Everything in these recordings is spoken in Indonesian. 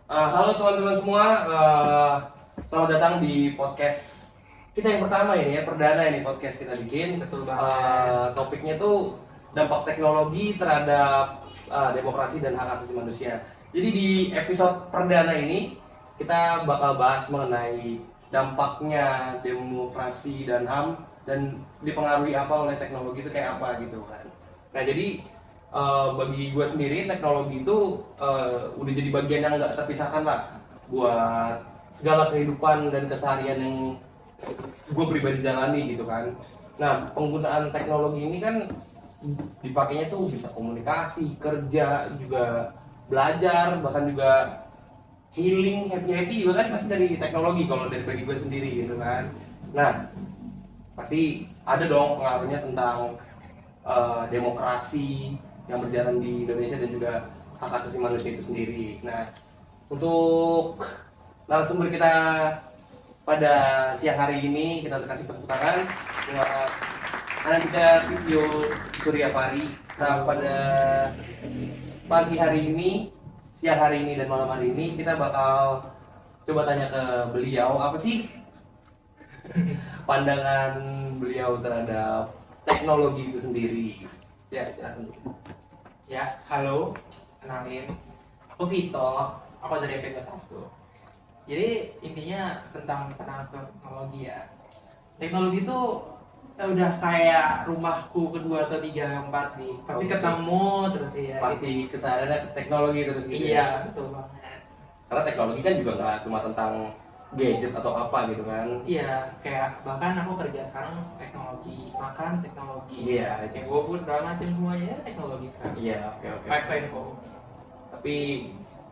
Halo teman-teman semua, selamat datang di podcast kita yang pertama ini ya, perdana ini podcast kita bikin. Betul banget. Topiknya tuh dampak teknologi terhadap demokrasi dan hak asasi manusia. Jadi di episode perdana ini kita bakal bahas mengenai dampaknya demokrasi dan HAM dan dipengaruhi apa oleh teknologi itu kayak apa gitu kan. Nah jadi bagi gue sendiri teknologi itu udah jadi bagian yang nggak terpisahkan lah buat segala kehidupan dan keseharian yang gue pribadi jalani gitu kan. Nah penggunaan teknologi ini kan dipakainya tuh bisa komunikasi, kerja, juga belajar, bahkan juga healing, happy juga kan pasti dari teknologi kalau dari bagi gue sendiri gitu kan. Nah pasti ada dong pengaruhnya tentang demokrasi yang berjalan di Indonesia dan juga hak asasi manusia itu sendiri. Nah, untuk narasumber kita pada siang hari ini kita kasih tepuk tangan buat Anandita Video Surya Pari. Nah, pada pagi hari ini, siang hari ini dan malam hari ini kita bakal coba tanya ke beliau apa sih pandangan beliau terhadap teknologi itu sendiri. Ya, silakan. Ya, halo, kenalin. Aku Vito, aku dari FP1. Jadi intinya tentang penanganan teknologi ya. Teknologi itu udah kayak rumahku kedua atau tiga empat sih. Pasti Oke. ketemu terus ya. Pasti kesadaran teknologi terus gitu Iya, ya. betul banget. Karena teknologi kan juga nggak cuma tentang gadget atau apa gitu kan. Iya, kayak bahkan aku kerja sekarang teknologi, makan teknologi. Iya, Kayak GoFood segala macam semuanya teknologi sekarang. Iya, oke. 5.0. Tapi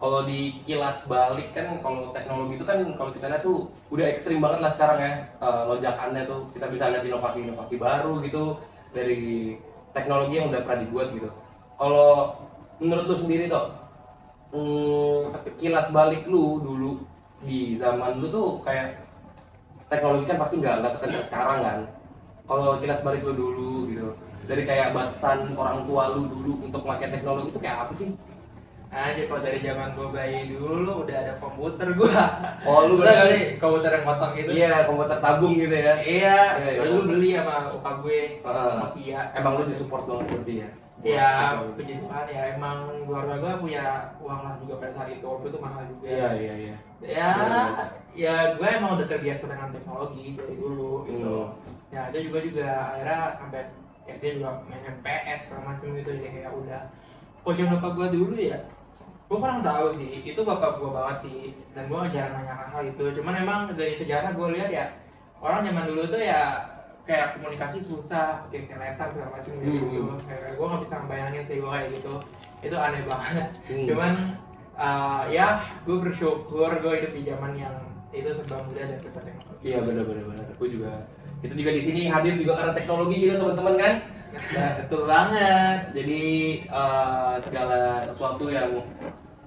kalau dikilas balik kan kalau teknologi itu kan kalau kita lihat tuh udah ekstrim banget lah sekarang ya, lonjakannya tuh kita bisa lihat inovasi-inovasi baru gitu dari teknologi yang udah pernah dibuat gitu. Kalau menurut lu sendiri tuh, kilas balik lu dulu di zaman lu tuh kayak teknologi kan pasti nggak sekencang sekarang kan. Kalau kilas balik lu dulu gitu, dari kayak batasan orang tua lu dulu untuk pakai teknologi itu kayak apa sih? Aja kalau dari zaman gue bayi dulu udah ada komputer gua. Oh lu Udah berarti kali komputer yang kotak gitu. iya komputer tabung gitu ya? Iya, Iya, iya. dulu beli sama opa gue Heeh. Nokia. Emang lu disupport banget berarti ya? Iya, Buat puji Tuhan ya emang keluarga gue punya uang lah juga pada saat itu. Waktu itu mahal juga. Iya. Ya, ya gue emang udah terbiasa dengan teknologi dari dulu gitu. Ya, itu juga akhirnya sampai SD juga main PS segala macam gitu ya kayak udah. Pokoknya bapak gue dulu ya, gue kurang tahu sih, itu bapak gue banget sih, dan gue jarang nanya hal itu. Cuman emang dari sejarah gue lihat ya, orang zaman dulu tuh ya kayak komunikasi susah, kayak seletar segala macam gitu. Kayak gue nggak bisa ngebayangin sih gue kayak gitu, itu aneh banget. Cuman ya gue bersyukur gue hidup di zaman yang itu serba mudah dan serba teknologi. Iya benar. Aku juga itu juga di sini hadir juga karena teknologi gitu teman-teman kan. Nah, Betul banget. jadi segala sesuatu yang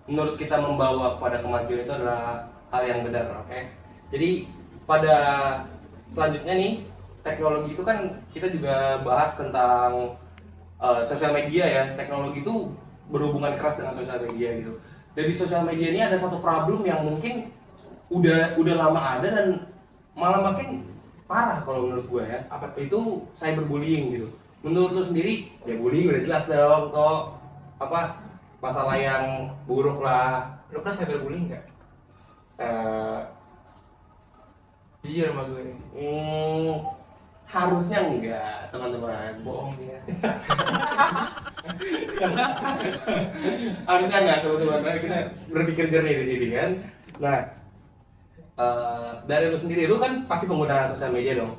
menurut kita membawa kepada kemajuan itu adalah hal yang benar, oke? Jadi pada selanjutnya nih teknologi itu kan kita juga bahas tentang sosial media ya. Teknologi itu berhubungan keras dengan sosial media gitu. Dan di sosial media ini ada satu problem yang mungkin udah lama ada dan malah makin parah kalau menurut gue ya. Apa tuh? Itu cyberbullying gitu. Menurut lu sendiri ya bullying udah jelas dong toh apa masalah yang buruk lah. Lo pernah cyberbullying nggak? Eh, Jujur sama gue. Harusnya enggak teman-teman. Bohong dia. Harusnya enggak teman-teman. Nah, kita berpikir jernih di sini kan. Nah dari lu sendiri lu kan pasti pengguna sosial media dong.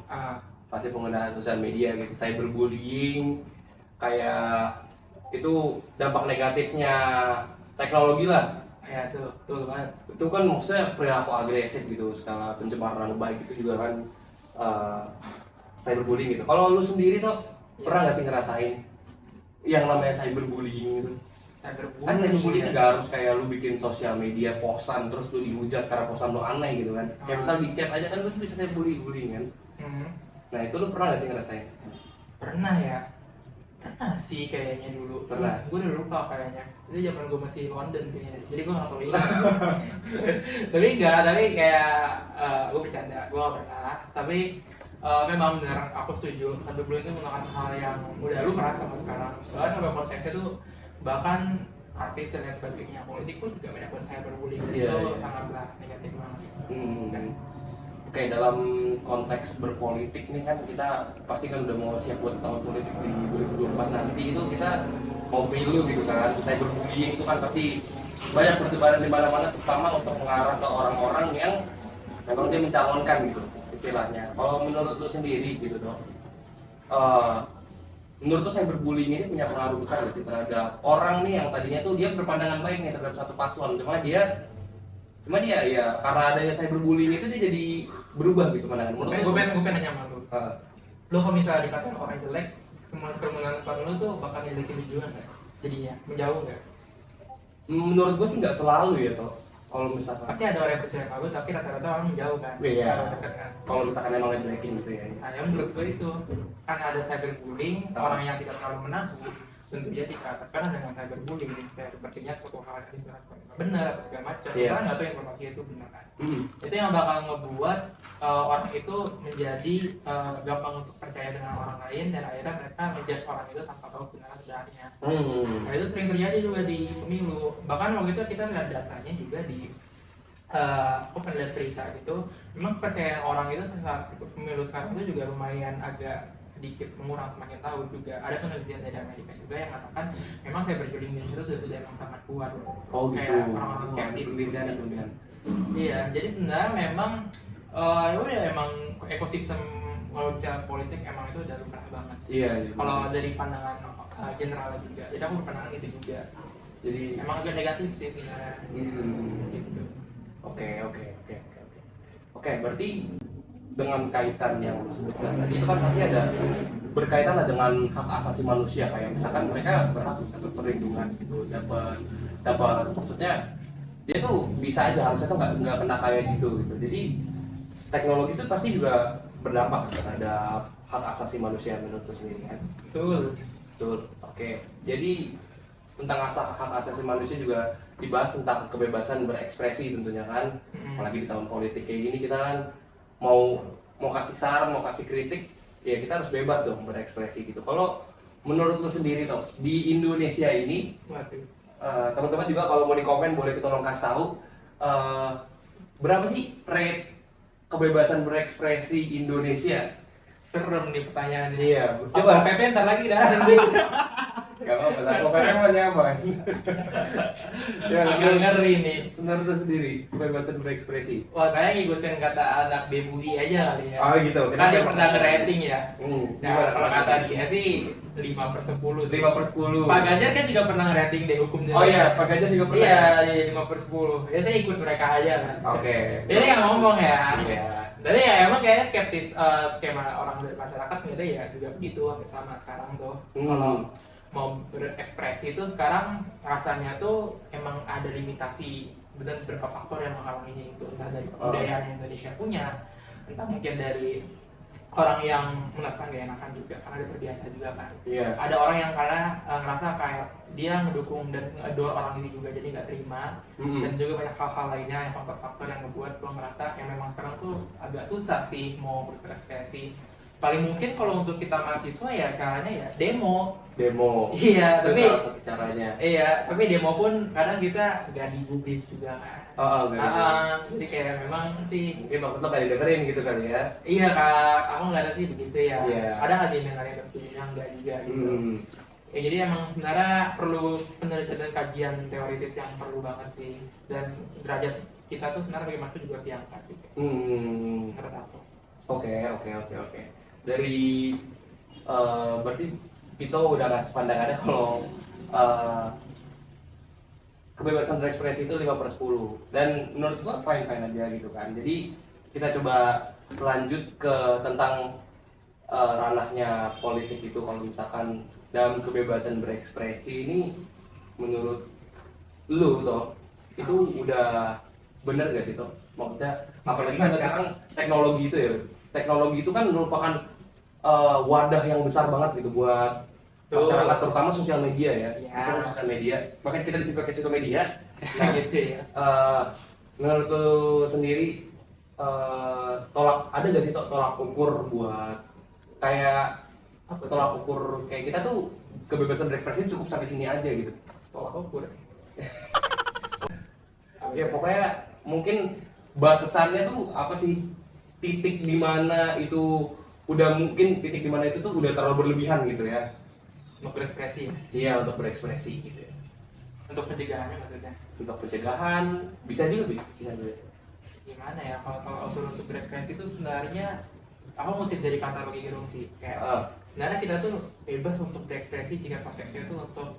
Pasti pengguna sosial media gitu, cyberbullying kayak itu dampak negatifnya teknologi lah. Ya tuh, betul banget. Itu kan maksudnya perilaku agresif gitu, skala pencemaran nama baik itu juga kan cyberbullying gitu. Kalau lu sendiri tuh pernah nggak sih ngerasain yang namanya cyberbullying gitu? Kan cyberbullying ya. nggak harus kayak lu bikin sosial media posan terus lu dihujat karena posan lu aneh gitu kan. Kayak misal di chat aja kan lu bisa cyberbullying kan. Hmm, Nah itu lu pernah nggak sih ngerasain? pernah ya. Pernah sih kayaknya dulu. Pernah? Gue udah lupa kayaknya. Itu zaman gue masih London kayaknya. Jadi gue nggak tahu ini. Tapi enggak, tapi kayak gue bercanda, gue nggak pernah. Tapi memang benar, aku setuju. Cyberbullying itu merupakan hal yang udah lu merasa sampai sekarang. Bahkan sampai konteksnya tuh bahkan artis dan lain sebagainya, politik pun juga banyak cyberbullying. Iya, Itu iya. sangatlah negatif banget. Dan Oke, dalam konteks berpolitik nih kan kita pasti kan udah mau siap buat tahun politik di 2024 nanti, itu kita mau pemilu gitu kan. Cyberbullying itu kan pasti banyak pertebaran di mana-mana, terutama untuk mengarah ke orang-orang yang memang dia mencalonkan gitu istilahnya. Kalau menurut lu sendiri gitu dong, menurut lu cyberbullying ini punya pengaruh besar gitu terhadap orang nih yang tadinya tuh dia berpandangan baik nih terhadap satu paslon, cuma dia ya karena adanya cyberbullying itu dia jadi berubah gitu pandangan. Menurut gue lu? pengen nanya sama lu. Uh, Lu kalau misalnya dikatain orang jelek, kemungkinan depan lu tuh bakal ngelekin lu juga nggak? Jadinya menjauh nggak? menurut gue sih nggak selalu ya toh. Kalau misalkan Pasti ada orang yang percaya sama lu, tapi rata-rata orang menjauh kan? Iya. Kalau dekat kan? kalau misalkan emang ngejelekin gitu ya. Nah, yang menurut gue itu kan ada cyberbullying, orang yang tidak terlalu menanggung tentu saja dikatakan dengan cyberbullying, kayak sepertinya suatu hal yang dilakukan nggak benar atau segala macam. Iya. Kita nggak tahu informasi itu benar kan? Hmm. Itu yang bakal ngebuat orang itu menjadi gampang untuk percaya dengan orang lain dan akhirnya mereka menjudge orang itu tanpa tahu benar sebenarnya. Nah itu sering terjadi juga di pemilu. Bahkan waktu itu kita lihat datanya juga di aku pernah lihat berita gitu. Memang kepercayaan orang itu saat ikut pemilu sekarang itu juga lumayan agak sedikit mengurang semakin tahun juga. Ada penelitian dari Amerika juga yang mengatakan memang cyberbullying di Indonesia itu sudah emang sangat kuat. Oh gitu. Kayak orang-orang skeptis. Penelitian itu kan. Iya, jadi sebenarnya memang ya udah emang ekosistem kalau bicara politik emang itu udah lumrah banget sih. Iya. Iya. Kalau dari pandangan generalnya juga, jadi aku berpandangan gitu juga. Jadi Emang agak negatif sih sebenarnya. Gitu. Oke. Oke, berarti dengan kaitan yang disebutkan tadi itu kan pasti ada berkaitan lah dengan hak asasi manusia, kayak misalkan mereka berhak dapat perlindungan gitu, dapat maksudnya dia tuh bisa aja harusnya tuh nggak kena kayak gitu. Jadi teknologi itu pasti juga berdampak terhadap hak asasi manusia menurut lu sendiri kan? Betul. Oke. Jadi tentang hak asasi manusia juga dibahas tentang kebebasan berekspresi tentunya kan. Apalagi di tahun politik kayak gini kita kan mau kasih saran, mau kasih kritik, ya kita harus bebas dong berekspresi gitu. Kalau menurut lu sendiri toh di Indonesia ini, teman-teman juga kalau mau di komen boleh kita tolong kasih tahu berapa sih rate kebebasan berekspresi Indonesia? Serem nih pertanyaan ini. Iya, Coba PP ntar lagi dah. Gak apa-apa, Satpol PP masih aman. Ya, Agak ngeri nih. menurut lu sendiri kebebasan berekspresi. Wah, saya ngikutin kata anak Bebudi aja kali ya. Oh gitu. Kan dia pernah nge-rating ya. Gimana? Nah, kalau kata dia sih 5/10 sih. 5/10. Pak Ganjar kan juga pernah nge-rating deh hukumnya. Oh iya, Pak Ganjar juga pernah. Iya, di 5/10. Ya saya ikut mereka aja kan. Oke. Jadi yang ngomong ya. Iya. Tapi ya emang kayaknya skeptis skema orang dari masyarakat ternyata ya juga begitu hampir sama sekarang tuh. Kalau mau berekspresi itu sekarang rasanya tuh emang ada limitasi dan beberapa faktor yang menghalanginya itu, entah dari kebudayaan yang Indonesia punya, entah mungkin dari orang yang merasakan gak enakan juga karena dia terbiasa juga kan. Iya. Ada orang yang karena ngerasa kayak dia ngedukung dan ngedor orang ini juga jadi nggak terima, dan juga banyak hal-hal lainnya yang faktor-faktor yang ngebuat gue ngerasa yang memang sekarang tuh agak susah sih mau berekspresi. Paling mungkin kalau untuk kita mahasiswa ya caranya ya demo. Iya, Itu tapi salah satu caranya. iya, tapi demo pun kadang kita nggak digubris juga kan. Enggak. Jadi kayak memang sih Mungkin waktu itu kayak dengerin gitu kali ya. iya kak, aku nggak ada sih begitu ya. Iya. Ada nggak sih dengerin tentunya enggak juga gitu. Ya jadi emang sebenarnya perlu penelitian dan kajian teoritis yang perlu banget sih, dan derajat kita tuh sebenarnya bagi masuk juga diangkat gitu. Menurut aku. Oke. Dari berarti kita udah ngasih pandangannya kalau kebebasan berekspresi itu 5/10 dan menurut gua fine aja gitu kan. Jadi kita coba lanjut ke tentang ranahnya politik itu. Kalau misalkan dalam kebebasan berekspresi ini menurut lu toh itu udah bener gak sih toh? Maksudnya apalagi kan sekarang teknologi itu kan merupakan wadah yang besar banget gitu buat masyarakat terutama sosial media ya. Ya. Terutama sosial media. Bahkan kita di pakai sosial media. Nah, gitu ya. Menurut lu sendiri ada gak sih tolak ukur buat kayak Apa tuh? tolak ukur kayak kita tuh kebebasan berekspresi cukup sampai sini aja gitu. Tolak ukur. Ya pokoknya mungkin batasannya tuh apa sih, titik di mana itu udah mungkin titik di mana itu tuh udah terlalu berlebihan gitu ya. Untuk berekspresi ya. Iya, untuk berekspresi gitu ya. Untuk pencegahannya maksudnya. Untuk pencegahan bisa juga bisa juga. Gimana ya, kalau tolak ukur untuk berekspresi itu sebenarnya aku ngutip dari kata Rocky Gerung sih, kayak sebenarnya kita tuh bebas untuk berekspresi jika konteksnya itu untuk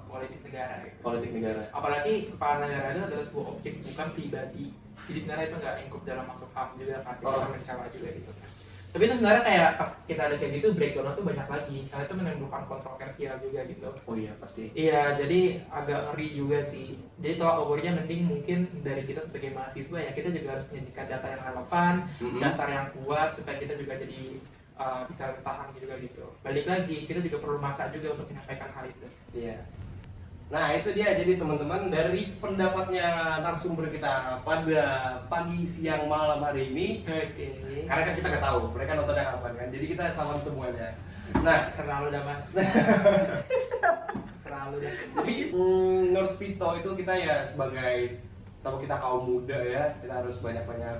politik negara gitu. Politik negara. Apalagi kepala negara itu adalah sebuah objek, bukan pribadi. Jadi sebenarnya itu nggak lingkup dalam masuk HAM juga kan, kita mencela juga gitu kan. Tapi itu sebenarnya kayak pas kita ada kayak gitu, breakdown tuh banyak lagi, karena itu menimbulkan kontroversial juga gitu. Oh iya pasti. Iya, jadi agak ngeri juga sih. Jadi tolak ukurnya mending mungkin dari kita sebagai mahasiswa ya, kita juga harus menyajikan data yang relevan, dasar yang kuat supaya kita juga jadi bisa bertahan juga gitu. Balik lagi, kita juga perlu masa juga untuk menyampaikan hal itu. Iya. Nah itu dia, jadi teman-teman dari pendapatnya narasumber kita pada pagi, siang, malam hari ini. Oke. Karena kan kita nggak tahu mereka nontonnya kapan kan, jadi kita salam semuanya. Nah, Selalu dah mas. Selalu dah. jadi menurut Vito itu kita ya sebagai tahu kita kaum muda ya, kita harus banyak-banyak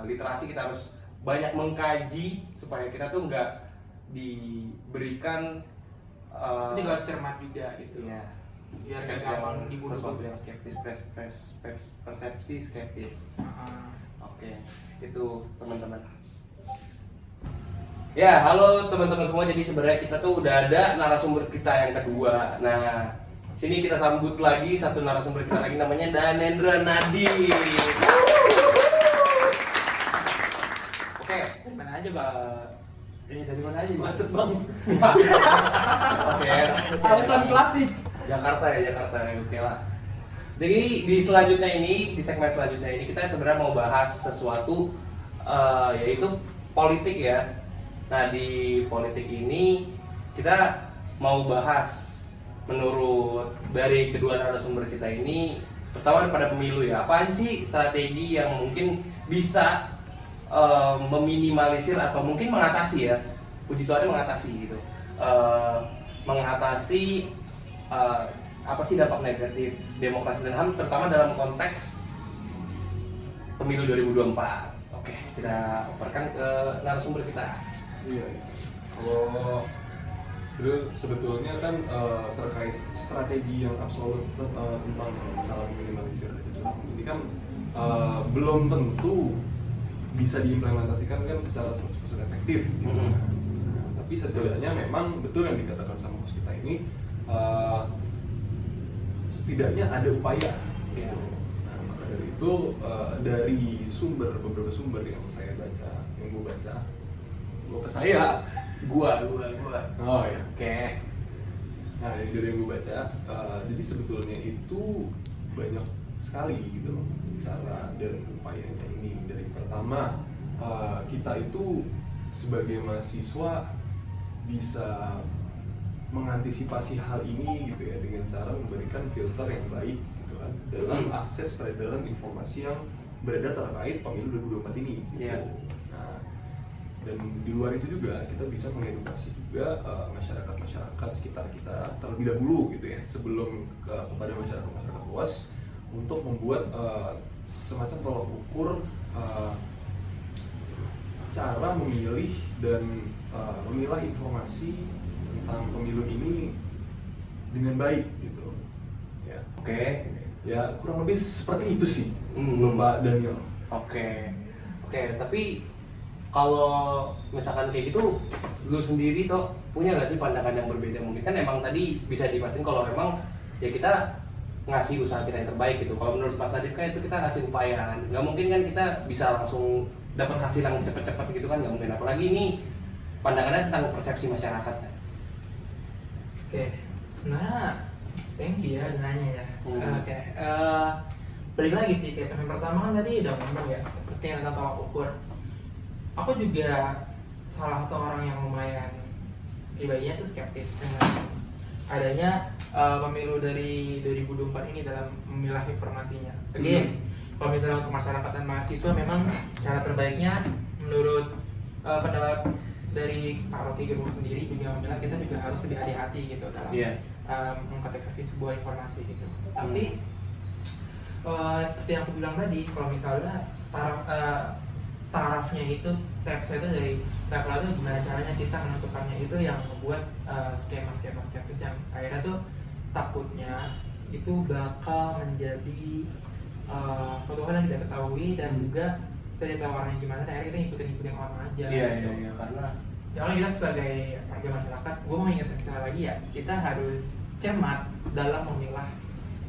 literasi, kita harus banyak mengkaji supaya kita tuh nggak diberikan Ini gak harus cermat juga gitu. ya Biar gak gampang dibunuh. sesuatu yang skeptis, persepsi skeptis. Oke, itu teman-teman. Ya, halo teman-teman semua. Jadi sebenarnya kita tuh udah ada narasumber kita yang kedua. Nah, sini kita sambut lagi satu narasumber kita lagi, namanya Danendra Nadi. Oke, Dari mana aja bang? dari mana aja? Bacot bang. Oke. Alasan klasik. Jakarta ya, Jakarta ya, oke lah. Jadi di selanjutnya ini, di segmen selanjutnya ini kita sebenarnya mau bahas sesuatu yaitu politik ya. Nah di politik ini kita mau bahas menurut dari kedua narasumber kita ini, pertama pada pemilu ya, apa sih strategi yang mungkin bisa meminimalisir atau mungkin mengatasi ya, puji Tuhan mengatasi gitu, mengatasi apa sih dampak negatif demokrasi dan HAM terutama dalam konteks pemilu 2024. Oke, kita operkan ke narasumber kita. Iya. Kalau sebetulnya kan terkait strategi yang absolut tentang masalah minimalisir kecurangan ini kan belum tentu bisa diimplementasikan kan secara 100% efektif gitu. Tapi setidaknya memang betul yang dikatakan sama bos kita ini, setidaknya ada upaya gitu. Nah, maka dari itu dari beberapa sumber yang saya baca, yang gue baca, gue ke saya, Gua. oh ya. Oke. Nah dari yang gue baca, jadi sebetulnya itu banyak sekali gitu loh cara dan upayanya ini. Dari pertama, kita itu sebagai mahasiswa bisa mengantisipasi hal ini gitu ya dengan cara memberikan filter yang baik gitu kan dalam akses peredaran informasi yang beredar terkait pemilu 2024 ini gitu. Yeah. Nah, dan di luar itu juga kita bisa mengedukasi juga masyarakat sekitar kita terlebih dahulu gitu ya sebelum kepada masyarakat luas untuk membuat semacam tolak ukur cara memilih dan memilah informasi tentang pemilu ini dengan baik gitu ya. Oke. Ya kurang lebih seperti itu sih Pak Daniel. Oke, tapi kalau misalkan kayak gitu, lu sendiri tuh punya nggak sih pandangan yang berbeda? Mungkin kan emang tadi bisa dipastikan kalau emang ya kita ngasih usaha kita yang terbaik gitu. Kalau menurut Mas Nadif kan itu kita ngasih upaya kan, nggak mungkin kan kita bisa langsung dapat hasil yang cepet-cepet gitu kan, nggak mungkin. Apalagi ini pandangannya tentang persepsi masyarakat kan. Oke, sebenarnya thank you ya nanya ya. Oke, balik lagi sih kayak sampai pertama kan tadi udah ngomong ya pentingnya tolak ukur. Aku juga salah satu orang yang lumayan pribadinya tuh skeptis dengan adanya pemilu dari 2024 ini dalam memilah informasinya. Again, kalau misalnya untuk masyarakat dan mahasiswa memang cara terbaiknya menurut pendapat dari Pak Rocky Gerung sendiri juga memilah, kita juga harus lebih hati-hati gitu dalam mengkategori sebuah informasi gitu. Tapi seperti yang aku bilang tadi, kalau misalnya tarafnya itu, teksnya itu dari level itu gimana caranya kita menentukannya, itu yang membuat skema-skema skeptis yang akhirnya tuh takutnya itu bakal menjadi suatu hal yang tidak ketahui dan juga kita tidak tahu orangnya gimana, dan akhirnya kita ngikutin orang aja. Iya, karena ya kan kita sebagai warga masyarakat, gue mau ingatkan sekali lagi ya, kita harus cermat dalam memilah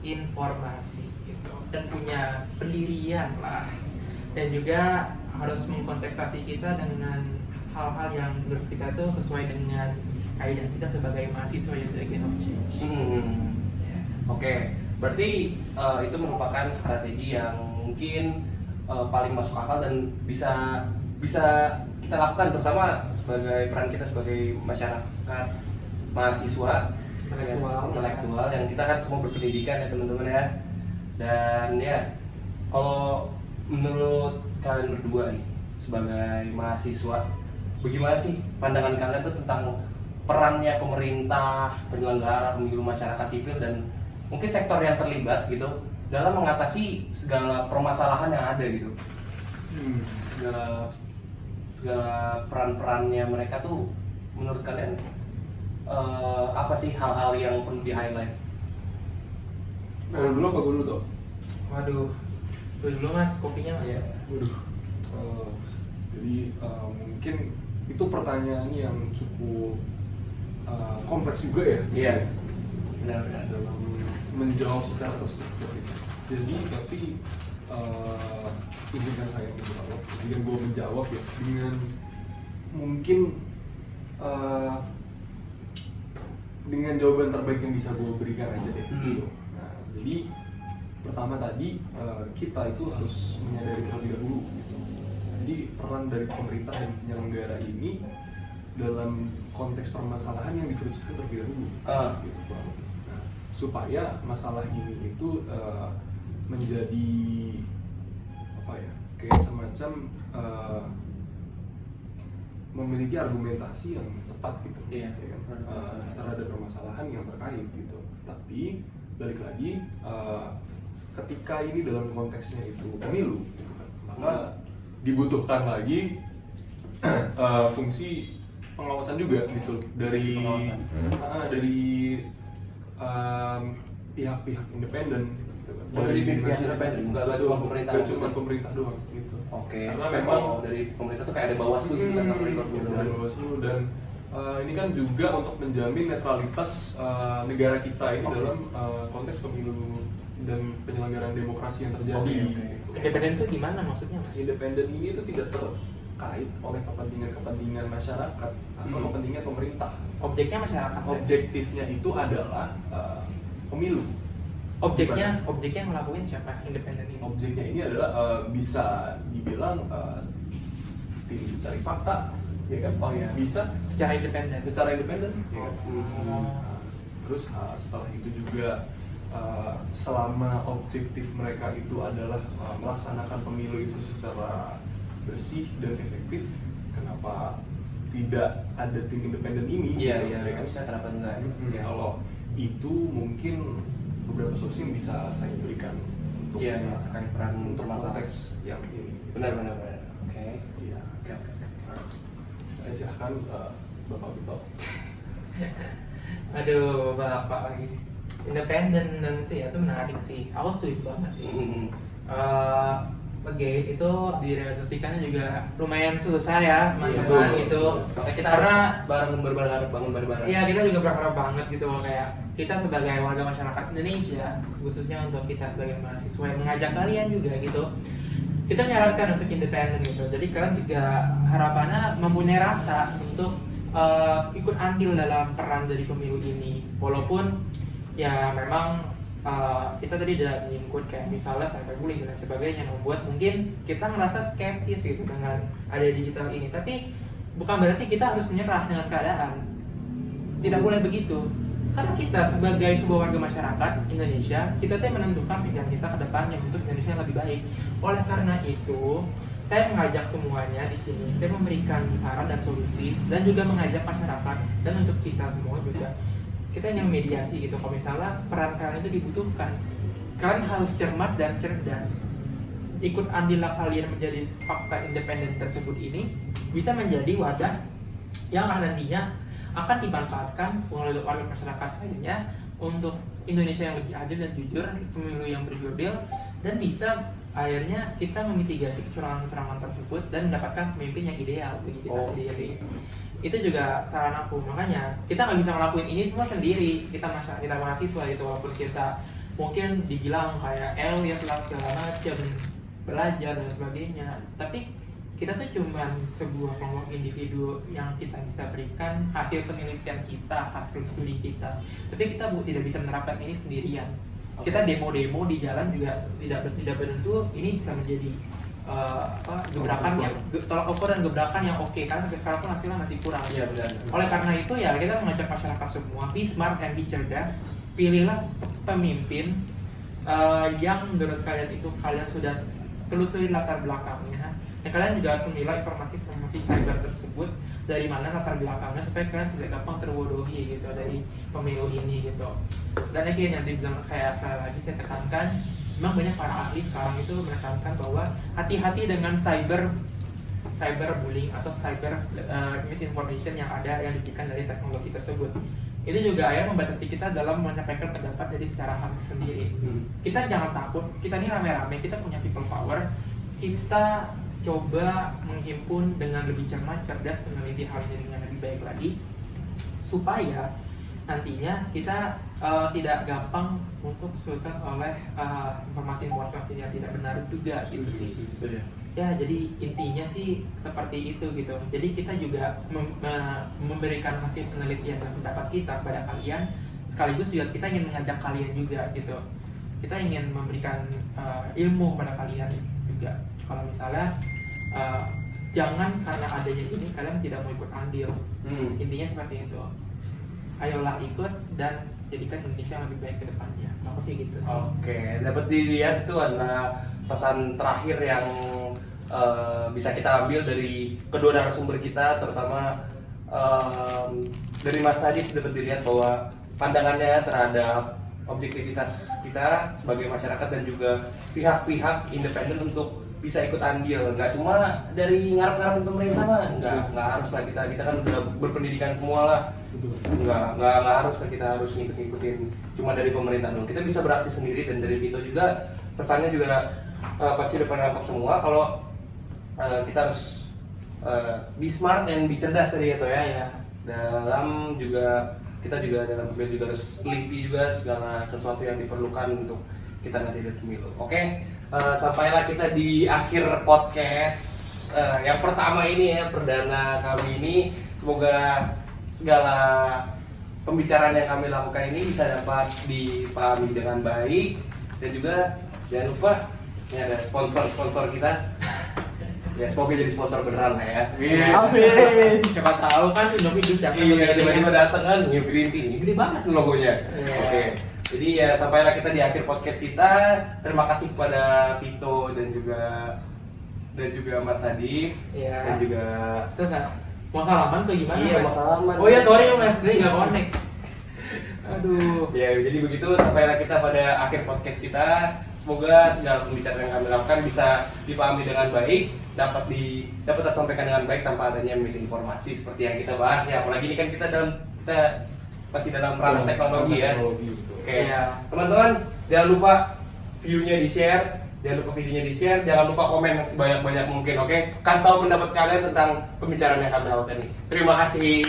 informasi gitu dan punya pendirian lah, dan juga harus mengkontestasi kita dengan hal-hal yang menurut kita tuh sesuai dengan kaidah kita sebagai mahasiswa yang agent of change. Oke, berarti itu merupakan strategi yang mungkin paling masuk akal dan bisa kita lakukan, terutama sebagai peran kita sebagai masyarakat mahasiswa intelektual yang kita kan semua berpendidikan ya teman-teman ya. Dan ya, kalau menurut kalian berdua nih sebagai mahasiswa, bagaimana sih pandangan kalian tuh tentang perannya pemerintah, penyelenggara pemilu, masyarakat sipil, dan mungkin sektor yang terlibat gitu dalam mengatasi segala permasalahan yang ada gitu. Segala peran-perannya mereka tuh menurut kalian apa sih hal-hal yang perlu di-highlight? Dulu apa dulu tuh? Waduh, dulu mas, kopinya mas. Iya. Waduh. Jadi mungkin itu pertanyaan yang cukup kompleks juga ya. Iya. Benar-benar. Dalam menjawab secara terstruktur. Jadi tapi izinkan saya menjawab. Jika gue menjawab ya dengan mungkin dengan jawaban terbaik yang bisa gue berikan aja deh. Gitu. Nah, jadi pertama tadi kita itu harus menyadari terlebih dahulu. Gitu. Jadi peran dari pemerintah dan penyelenggara ini dalam konteks permasalahan yang dikerucutkan terlebih dahulu. Gitu, nah, supaya masalah ini itu menjadi apa ya, kayak semacam memiliki argumentasi yang tepat gitu, Iya. ya kan? Terhadap permasalahan yang terkait gitu. Tapi balik lagi, ketika ini dalam konteksnya itu pemilu, gitu kan, maka dibutuhkan lagi fungsi pengawasan juga gitu dari pihak-pihak independen. Dari pihak independen, nggak cuma pemerintah. Nggak cuma pemerintah doang gitu. Oke. Karena memang dari pemerintah tuh kayak ada Bawaslu gitu kan, ada Bawaslu, dan ini kan juga untuk menjamin netralitas negara kita ini dalam konteks pemilu dan penyelenggaraan demokrasi yang terjadi. Oke. Independen itu gimana maksudnya mas? Independen ini itu tidak terkait oleh kepentingan masyarakat atau kepentingan pemerintah. Objeknya masyarakat. Objektifnya itu adalah pemilu. Objeknya ngelakuin siapa? Independen ini. Objeknya ini adalah bisa dibilang tim cari fakta, ya kan? Oh iya. Bisa Secara independen. secara independen, ya kan? Oh. Terus setelah itu juga selama objektif mereka itu adalah melaksanakan pemilu itu secara bersih dan efektif, kenapa tidak ada tim independen ini? Iya, gitu, ya kan? harusnya kenapa enggak? Ya, kalau itu mungkin beberapa solusi yang bisa saya berikan untuk terkait peran untuk masalah. konteks yang ini. Benar. Oke. Iya. Oke. Saya silakan Bapak Bito. Aduh, bapak lagi. Independen dan itu ya, itu menarik sih. Aku setuju banget sih. Gate itu direalisasikannya juga lumayan susah ya, teman-teman itu. Kita Karena harus bangun bareng-bareng. iya, kita juga berharap banget gitu loh, kayak kita sebagai warga masyarakat Indonesia, khususnya untuk kita sebagai mahasiswa yang mengajak kalian juga gitu, kita menyarankan untuk independen gitu. Jadi kalian juga harapannya mempunyai rasa untuk ikut andil dalam peran dari pemilu ini, walaupun ya memang kita tadi udah menyingkut kayak misalnya cyberbullying dan sebagainya, membuat mungkin kita merasa skeptis gitu dengan ada digital ini. Tapi bukan berarti kita harus menyerah dengan keadaan. Tidak boleh begitu. Karena kita sebagai sebuah warga masyarakat Indonesia, kita tuh yang menentukan pilihan kita ke depannya untuk Indonesia yang lebih baik. Oleh karena itu, saya mengajak semuanya di sini, saya memberikan saran dan solusi, dan juga mengajak masyarakat dan untuk kita semua juga, kita yang mediasi gitu. Kalau misalnya peran kalian itu dibutuhkan, kalian harus cermat dan cerdas. Ikut andillah kalian menjadi fakta independen tersebut ini bisa menjadi wadah yang nantinya akan dimanfaatkan oleh masyarakat lainnya untuk Indonesia yang lebih adil dan jujur, pemilu yang berjurdil, dan bisa akhirnya kita memitigasi kecurangan-kecurangan tersebut dan mendapatkan pemimpin yang ideal bagi kita sendiri. Itu juga saran aku, makanya kita nggak bisa ngelakuin ini semua sendiri. Kita mahasiswa itu, walaupun kita mungkin dibilang kayak ya lah segala macam, belajar dan sebagainya, tapi kita tuh cuman sebuah kelompok individu yang kita bisa berikan hasil penelitian kita, hasil studi kita. Tapi kita tidak bisa menerapkan ini sendirian. Kita demo-demo di jalan juga tidak tentu ini bisa menjadi gebrakan yang tolak ukur dan gebrakan yang oke, karena sampai sekarang pun hasilnya masih kurang. Iya benar. Oleh karena itu ya kita mengajak masyarakat semua, be smart and be cerdas. Pilihlah pemimpin yang menurut kalian itu kalian sudah telusuri latar belakangnya. Dan kalian juga harus menilai informasi cyber tersebut dari mana latar belakangnya supaya kalian tidak gampang terbodohi gitu dari pemilu ini gitu. Dan lagi yang dibilang kayak lagi saya tekankan, memang banyak para ahli sekarang itu menekankan bahwa hati-hati dengan cyberbullying atau cyber misinformation yang ada yang diberikan dari teknologi tersebut. Itu juga akhirnya membatasi kita dalam menyampaikan pendapat dari secara hak sendiri. Kita jangan takut, kita ini rame-rame, kita punya people power, kita coba menghimpun dengan lebih cermat, cerdas, meneliti hal ini dengan lebih baik lagi, supaya nantinya kita tidak gampang untuk kesulitan oleh informasi yang tidak benar juga gitu sih. Ya, jadi intinya sih seperti itu gitu. Jadi kita juga memberikan hasil penelitian dan pendapat kita kepada kalian, sekaligus juga kita ingin mengajak kalian juga gitu. Kita ingin memberikan ilmu kepada kalian juga. Kalau misalnya jangan karena adanya ini kalian tidak mau ikut andil. Intinya seperti itu. Ayolah ikut dan jadikan Indonesia yang lebih baik ke depannya. Aku sih gitu sih. Oke, dapat dilihat itu adalah pesan terakhir yang bisa kita ambil dari kedua narasumber kita, terutama dari Mas Nadif. Dapat dilihat bahwa pandangannya terhadap objektivitas kita sebagai masyarakat dan juga pihak-pihak independen untuk bisa ikut andil, nggak cuma dari ngarep-ngarepin pemerintah mah, nggak harus lah kita kan udah berpendidikan semua lah, nggak harus lah kita harus ngikut-ngikutin cuma dari pemerintah dulu. Kita bisa beraksi sendiri, dan dari Vito juga pesannya juga pasti udah pernah nangkap semua kalau kita harus be smart dan be cerdas tadi ya, ya. Dalam juga kita juga dalam pemilu juga harus teliti juga segala sesuatu yang diperlukan untuk kita nanti di pemilu. Oke. Sampailah kita di akhir podcast yang pertama ini ya, perdana kami ini. Semoga segala pembicaraan yang kami lakukan ini bisa dapat dipahami dengan baik, dan juga jangan lupa ini ada sponsor kita. Ya, semoga jadi sponsor beneran lah ya. Amin. Siapa tahu kan Indomie Jus datang. Iya, tiba-tiba datang kan, New Green Tea ini gede banget tuh logonya. Oke. Jadi ya sampailah kita di akhir podcast kita. Terima kasih kepada Vito dan juga Mas Nadif. Iya. Dan juga selesai. Mau salaman atau gimana? Iya, Mas? mau salaman. Oh iya, sorry Mas, saya nggak connect. Aduh. Ya, jadi begitu sampailah kita pada akhir podcast kita. Semoga segala pembicaraan yang kami lakukan bisa dipahami dengan baik, dapat tersampaikan dengan baik tanpa adanya misinformasi seperti yang kita bahas ya. Apalagi ini kan kita masih dalam ranah teknologi ya. Oke. Teman-teman, jangan lupa view-nya di-share, jangan lupa videonya di-share, jangan lupa komen sebanyak-banyak mungkin, oke? Kasih tahu pendapat kalian tentang pembicaraan yang kami lakukan ini. Terima kasih.